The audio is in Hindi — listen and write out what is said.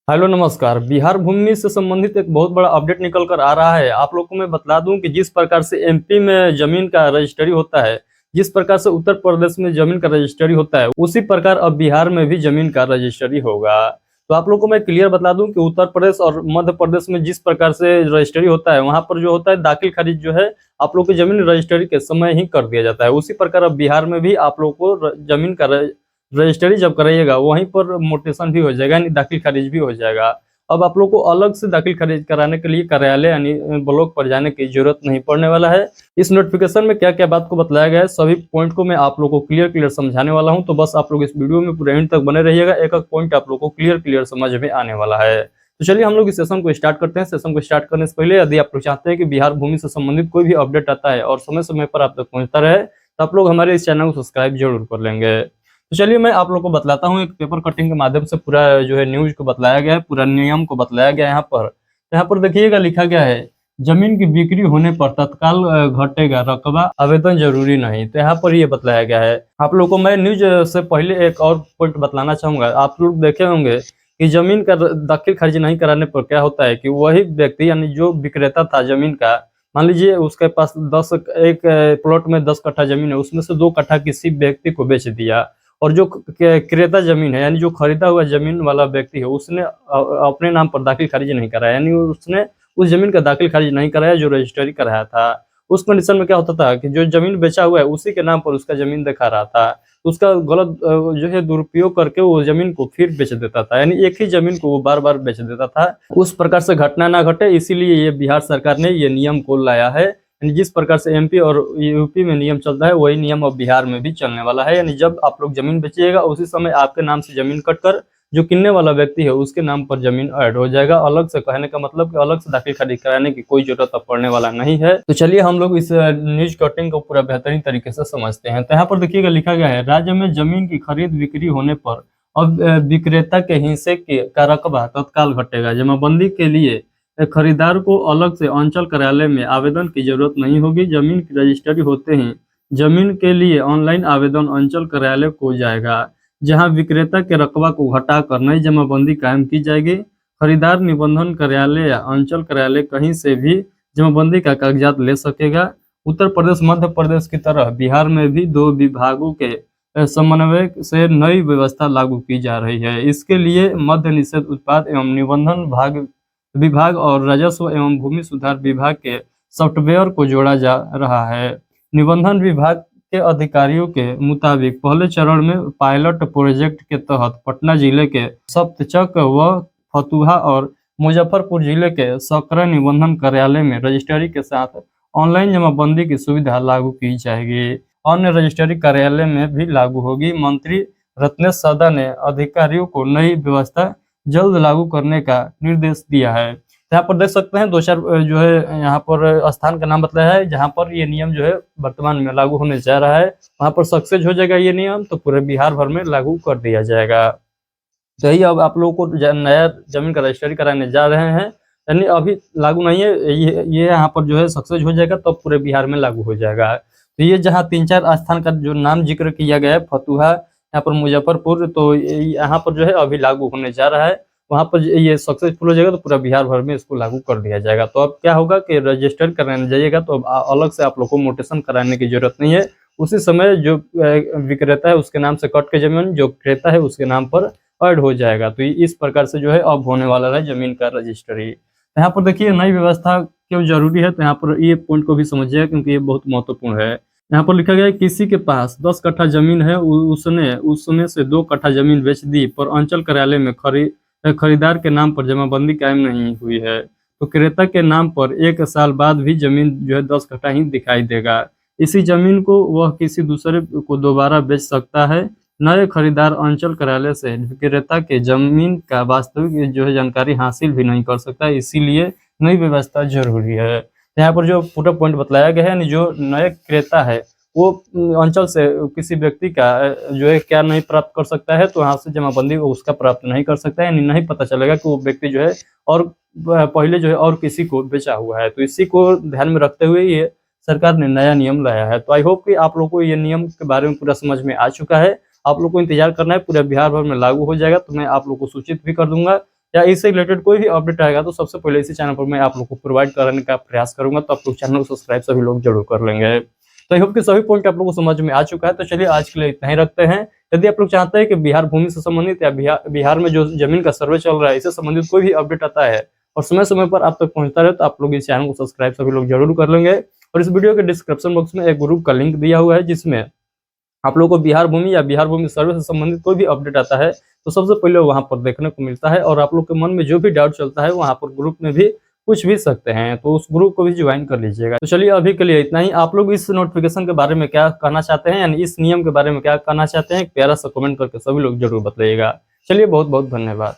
हेलो नमस्कार। बिहार भूमि से संबंधित एक बहुत बड़ा अपडेट निकल कर आ रहा है। आप लोगों को मैं बता दूं कि जिस प्रकार से एमपी में जमीन का रजिस्ट्री होता है, जिस प्रकार से उत्तर प्रदेश में जमीन का रजिस्ट्री होता है, उसी प्रकार अब बिहार में भी जमीन का रजिस्ट्री होगा। तो आप लोगों को मैं क्लियर बता दूं कि उत्तर प्रदेश और मध्य प्रदेश में जिस प्रकार से रजिस्ट्री होता है, वहां पर जो होता है दाखिल खारिज जो है आप लोग की जमीन रजिस्ट्री के समय ही कर दिया जाता है। उसी प्रकार अब बिहार में भी आप लोग को जमीन का रजिस्ट्री जब कराइएगा वहीं पर मोटेशन भी हो जाएगा, यानी दाखिल खारिज भी हो जाएगा। अब आप लोग को अलग से दाखिल खारिज कराने के लिए कार्यालय यानी ब्लॉक पर जाने की जरूरत नहीं पड़ने वाला है। इस नोटिफिकेशन में क्या क्या बात को बताया गया है, सभी पॉइंट को मैं आप लोग को क्लियर क्लियर समझाने वाला हूं। तो बस आप लोग इस वीडियो में पूरे एंड तक बने रहिएगा, एक एक पॉइंट आप लोग को क्लियर क्लियर समझ में आने वाला है। तो चलिए हम लोग इस सेशन को स्टार्ट करते हैं। सेशन को स्टार्ट करने से पहले यदि आप लोग चाहते हैं कि बिहार भूमि से संबंधित कोई भी अपडेट आता है और समय समय पर आप तक पहुंचता रहे, तो आप लोग हमारे इस चैनल को सब्सक्राइब जरूर कर लेंगे। तो चलिए मैं आप लोग को बतलाता हूँ, एक पेपर कटिंग के माध्यम से पूरा जो है न्यूज को बतलाया गया है, पूरा नियम को बतलाया गया है। यहाँ पर देखिएगा लिखा गया है, जमीन की बिक्री होने पर तत्काल घटेगा रकबा, आवेदन जरूरी नहीं। तो यहाँ पर ये बतलाया गया है। आप लोग को मैं न्यूज से पहले एक और पॉइंट बतलाना चाहूंगा। आप लोग देखे होंगे कि जमीन का दाखिल खारिज नहीं कराने पर क्या होता है कि वही व्यक्ति यानी जो विक्रेता था जमीन का, मान लीजिए उसके पास 10 एक प्लॉट में 10 कट्ठा जमीन है, उसमें से 2 कट्ठा किसी व्यक्ति को बेच दिया। और जो क्रेता जमीन है यानी जो खरीदा हुआ जमीन वाला व्यक्ति है, उसने अपने नाम पर दाखिल खारिज नहीं कराया, यानी उसने उस जमीन का दाखिल खारिज नहीं कराया जो रजिस्ट्री कराया था। उस कंडीशन में क्या होता था कि जो जमीन बेचा हुआ है उसी के नाम पर उसका जमीन दिखा रहा था, तो उसका गलत जो है दुरुपयोग करके वो जमीन को फिर बेच देता था, यानी एक ही जमीन को वो बार बार बेच देता था। उस प्रकार से घटना ना घटे, इसीलिए ये बिहार सरकार ने ये नियम को लाया है। यानी जिस प्रकार से एमपी और यूपी में नियम चलता है वही नियम अब बिहार में भी चलने वाला है। यानी जब आप लोग जमीन बेचिएगा उसी समय आपके नाम से जमीन कटकर जो किनने वाला व्यक्ति है उसके नाम पर जमीन ऐड हो जाएगा। अलग से कहने का मतलब कि अलग से दाखिल खारिज कराने की कोई जरूरत अब पड़ने वाला नहीं है। तो चलिए हम लोग इस न्यूज कटिंग को पूरा बेहतरीन तरीके से समझते हैं। तो यहाँ पर देखिएगा लिखा गया है, राज्य में जमीन की खरीद बिक्री होने पर अब विक्रेता के हिस्से का रकबा तत्काल घटेगा। जमाबंदी के लिए खरीदार को अलग से अंचल कार्यालय में आवेदन की जरूरत नहीं होगी। जमीन की रजिस्ट्री होते ही जमीन के लिए ऑनलाइन आवेदन अंचल कार्यालय को जाएगा, जहां विक्रेता के रकबा को घटाकर नई जमाबंदी कायम की जाएगी। खरीदार निबंधन कार्यालय या अंचल कार्यालय कहीं से भी जमाबंदी का कागजात ले सकेगा। उत्तर प्रदेश मध्य प्रदेश की तरह बिहार में भी 2 विभागों के समन्वय से नई व्यवस्था लागू की जा रही है। इसके लिए मद्य निषेध उत्पाद एवं निबंधन विभाग और राजस्व एवं भूमि सुधार विभाग के सॉफ्टवेयर को जोड़ा जा रहा है। निबंधन विभाग के अधिकारियों के मुताबिक पहले चरण में पायलट प्रोजेक्ट के तहत पटना जिले के सप्तचक व फतुहा और मुजफ्फरपुर जिले के सकरा निबंधन कार्यालय में रजिस्ट्री के साथ ऑनलाइन जमाबंदी की सुविधा लागू की जाएगी। अन्य रजिस्ट्री कार्यालय में भी लागू होगी। मंत्री रत्नेश सदा ने अधिकारियों को नई व्यवस्था जल्द लागू करने का निर्देश दिया है। यहाँ पर देख सकते हैं 2-4 जो है यहाँ पर स्थान का नाम बताया है जहाँ पर ये नियम जो है वर्तमान में लागू होने जा रहा है। वहाँ पर सक्सेस हो जाएगा ये नियम तो पूरे बिहार भर में लागू कर दिया जाएगा। तो यही अब आप लोगों को नया जमीन का रजिस्ट्री कराने जा रहे हैं, यानी अभी लागू नहीं है, ये यहाँ पर जो है सक्सेस हो जाएगा तो पूरे बिहार में लागू हो जाएगा। तो ये जहाँ 3-4 स्थान का जो नाम जिक्र किया गया है, फतुहा, यहाँ पर मुजफ्फरपुर, तो यहाँ पर जो है अभी लागू होने जा रहा है। वहाँ पर ये सक्सेसफुल हो जाएगा तो पूरा बिहार भर में इसको लागू कर दिया जाएगा। तो अब क्या होगा कि रजिस्टर कराने जाइएगा तो अब अलग से आप लोग को मोटेशन कराने की जरूरत नहीं है। उसी समय जो विक्रेता है उसके नाम से कट के जमीन जो क्रेता है उसके नाम पर ऐड हो जाएगा। तो इस प्रकार से जो है अब होने वाला है जमीन का रजिस्ट्री। यहाँ पर देखिए नई व्यवस्था क्यों जरूरी है, तो यहाँ पर ये पॉइंट को भी समझिएगा क्योंकि ये बहुत महत्वपूर्ण है। यहाँ पर लिखा गया है, किसी के पास 10 कट्ठा जमीन है, उसने उसमें से 2 कट्ठा जमीन बेच दी पर अंचल कार्यालय में खरीदार के नाम पर जमाबंदी कायम नहीं हुई है, तो क्रेता के नाम पर 1 साल बाद भी जमीन जो है 10 कट्ठा ही दिखाई देगा। इसी जमीन को वह किसी दूसरे को दोबारा बेच सकता है। नए खरीदार अंचल कार्यालय से विक्रेता के जमीन का वास्तविक जो है जानकारी हासिल भी नहीं कर सकता, इसीलिए नई व्यवस्था जरूरी है। यहाँ पर जो पूरा पॉइंट बताया गया है, यानी जो नए क्रेता है वो अंचल से किसी व्यक्ति का जो है क्या नहीं प्राप्त कर सकता है, तो यहाँ से जमाबंदी वो उसका प्राप्त नहीं कर सकता है, यानी नहीं पता चलेगा कि वो व्यक्ति जो है और पहले जो है और किसी को बेचा हुआ है। तो इसी को ध्यान में रखते हुए ये सरकार ने नया नियम लाया है। तो आई होप कि आप लोग को ये नियम के बारे में पूरा समझ में आ चुका है। आप लोग को इंतजार करना है, पूरा बिहार भर में लागू हो जाएगा तो मैं आप लोग को सूचित भी कर दूंगा। या इससे रिलेटेड कोई भी अपडेट आएगा तो सबसे पहले इसी चैनल पर मैं आप लोग को प्रोवाइड कराने का प्रयास करूंगा। तो आप लोग चैनल को सब्सक्राइब सभी लोग जरूर कर लेंगे। तो आई होप कि सभी पॉइंट आप लोगों को समझ में आ चुका है। तो चलिए आज के लिए इतना ही रखते हैं। यदि आप लोग चाहते हैं कि बिहार भूमि से संबंधित या बिहार में जो जमीन का सर्वे चल रहा है इससे संबंधित कोई भी अपडेट आता है और समय समय पर आप तक पहुंचता रहे, तो आप लोग इस चैनल को सब्सक्राइब सभी लोग जरूर कर लेंगे। और इस वीडियो के डिस्क्रिप्शन बॉक्स में एक ग्रुप का लिंक दिया हुआ है जिसमें आप लोगों को बिहार भूमि या बिहार भूमि सर्वे से संबंधित कोई भी अपडेट आता है तो सबसे पहले वहां पर देखने को मिलता है। और आप लोग के मन में जो भी डाउट चलता है वहां पर ग्रुप में भी पूछ भी सकते हैं, तो उस ग्रुप को भी ज्वाइन कर लीजिएगा। तो चलिए अभी के लिए इतना ही। आप लोग इस नोटिफिकेशन के बारे में क्या कहना चाहते हैं, यानी इस नियम के बारे में क्या कहना चाहते हैं, एक प्यारा सा कमेंट करके सभी लोग जरूर बताइएगा। चलिए बहुत बहुत धन्यवाद।